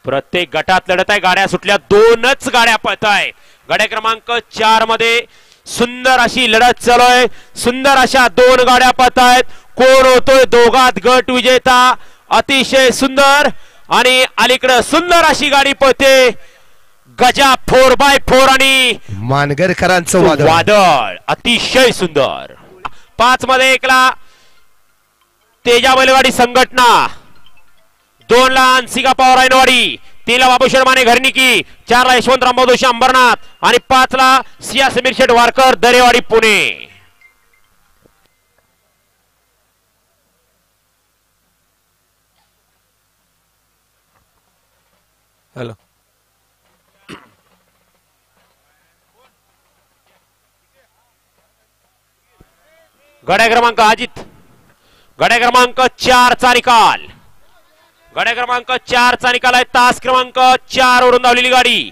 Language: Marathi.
प्रत्येक गटात लढत आहे. गाड्या सुटल्या, दोनच गाड्या पळतायत. गाड्या क्रमांक 4 मध्ये सुंदर अशी लढत चालू आहे. सुंदर अशा 2 गाड्या पळतायत. कोण होतोय दोघात गट विजेता? अतिशय सुंदर. आणि अलीकडे सुंदर अशी गाडी पळते. गजा 4x4 आणि मानगरकरांचं वादळ अतिशय सुंदर. 5 मध्ये 1 ला तेजा बैलगाडी संघटना, 2 ला अंसिका पवार ऐनवाडी, 3 ला बाबू शर्माने घरनिकी, 4 ला यशवंत रामभाऊ जोशी अंबरनाथ आणि 5 ला सिया समीर शेठ वारकर दरेवाडी पुणे. हॅलो गड्या क्रमांक अजित, गड्या क्रमांक 4 चा निकाल. गड्या क्रमांक 4 चा निकाल आहे. तास क्रमांक 4 वरून धावलेली गाडी